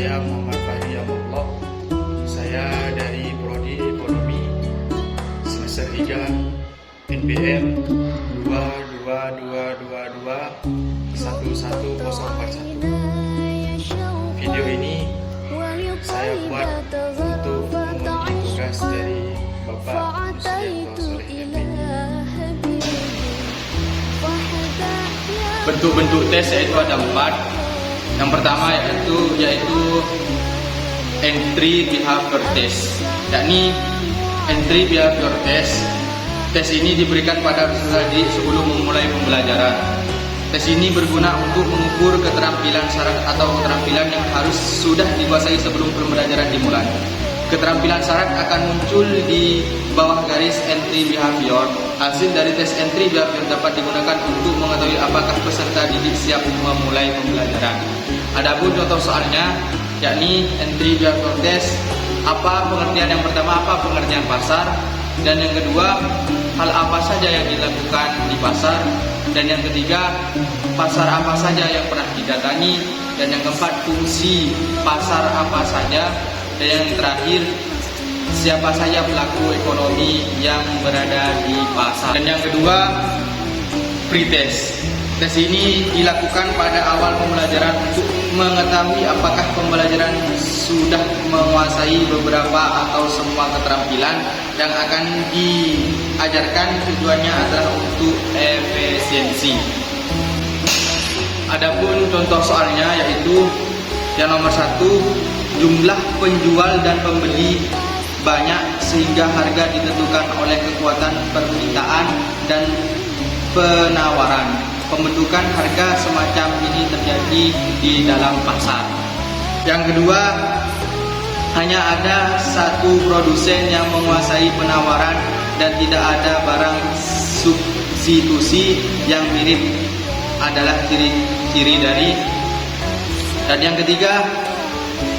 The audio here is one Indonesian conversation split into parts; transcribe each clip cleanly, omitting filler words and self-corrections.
Saya Muhammad Fahri Amrullah. Saya dari Prodi Ekonomi semester 3 NPM 22222111041. Video ini saya buat untuk memenuhi tugas dari Bapak Muslianto Soleh Yamin. Bentuk-bentuk tes yaitu ada 4. Yang pertama yaitu entry behavior test, yakni entry behavior test. Tes ini diberikan pada peserta didik sebelum memulai pembelajaran. Tes ini berguna untuk mengukur keterampilan syarat atau keterampilan yang harus sudah dikuasai sebelum pembelajaran dimulai. Keterampilan syarat akan muncul di bawah garis entry behavior. Hasil dari tes entry behavior dapat digunakan untuk mengetahui apakah peserta didik siap memulai pembelajaran. Adapun contoh soalnya, yakni entry behavior test. Yang pertama, apa pengertian pasar, dan yang kedua, hal apa saja yang dilakukan di pasar, dan yang ketiga, pasar apa saja yang pernah didatangi, dan yang keempat, fungsi pasar apa saja, dan yang terakhir, siapa saja pelaku ekonomi yang berada di pasar. Dan yang kedua, pretest. Tes ini dilakukan pada awal pembelajaran untuk mengetahui apakah pembelajaran sudah menguasai beberapa atau semua keterampilan yang akan diajarkan. Tujuannya adalah untuk efisiensi. Adapun contoh soalnya yaitu yang nomor 1, jumlah penjual dan pembeli banyak sehingga harga ditentukan oleh kekuatan permintaan dan penawaran. Pembentukan harga semacam ini terjadi di dalam pasar. Yang kedua, hanya ada satu produsen yang menguasai penawaran dan tidak ada barang substitusi yang mirip adalah ciri-ciri dari. Dan yang ketiga,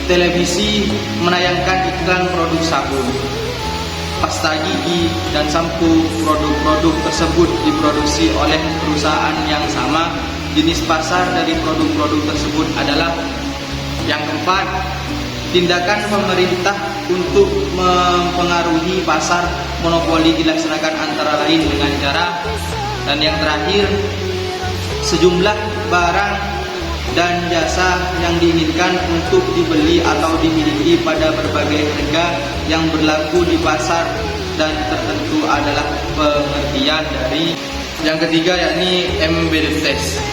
televisi menayangkan iklan produk sabun, pasta gigi, dan sampo. Produk-produk tersebut diproduksi oleh perusahaan yang sama. Jenis pasar dari produk-produk tersebut adalah. Yang keempat, tindakan pemerintah untuk mempengaruhi pasar monopoli dilaksanakan antara lain dengan cara. Dan yang terakhir, sejumlah barang dan jasa yang diinginkan untuk dibeli atau dimiliki pada berbagai harga yang berlaku di pasar, dan tertentu adalah pengertian dari. Yang ketiga yakni embedded test.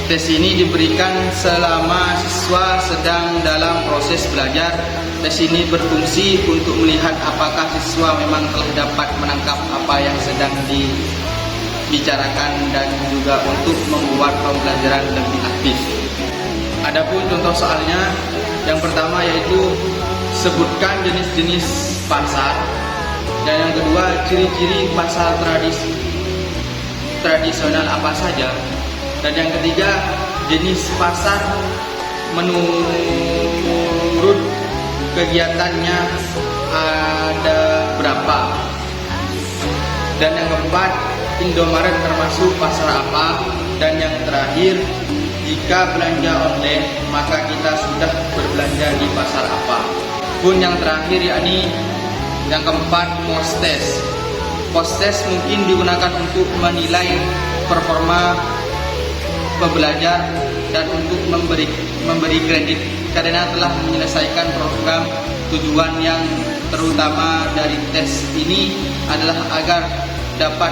Tes ini diberikan selama siswa sedang dalam proses belajar. Tes ini berfungsi untuk melihat apakah siswa memang telah dapat menangkap apa yang sedang dibicarakan dan juga untuk membuat pembelajaran lebih aktif. Adapun contoh soalnya, yang pertama yaitu sebutkan jenis-jenis pasar, dan yang kedua ciri-ciri pasar tradisional apa saja, dan yang ketiga jenis pasar menurut kegiatannya ada berapa, dan yang keempat Indomaret termasuk pasar apa, dan yang terakhir jika belanja online maka kita sudah berbelanja di pasar apa. Pun yang terakhir yakni yang keempat, post test. Post test mungkin digunakan untuk menilai performa pembelajar dan untuk memberi kredit karena telah menyelesaikan program. Tujuan yang terutama dari tes ini adalah agar dapat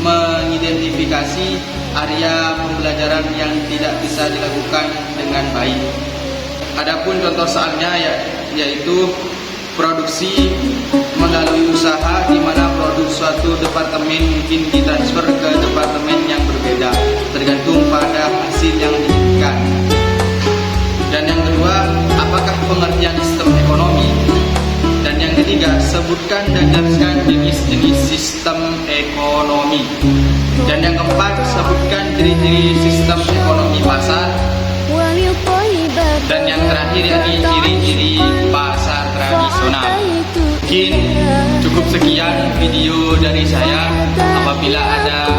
mengidentifikasi area pembelajaran yang tidak bisa dilakukan dengan baik. Adapun contoh soalnya yaitu produksi melalui usaha, di mana produk suatu departemen mungkin ditransfer ke departemen yang berbeda tergantung pada hasil yang diinginkan. Dan yang kedua, apakah pengertian sistem ekonomi? Dan yang ketiga, sebutkan dan jelaskan jenis-jenis sistem ekonomi. Dan yang keempat, sebutkan ciri-ciri sistem ekonomi pasar. Dan yang terakhir yakni ciri-ciri pasar tradisional. Mungkin cukup sekian video dari saya. Apabila ada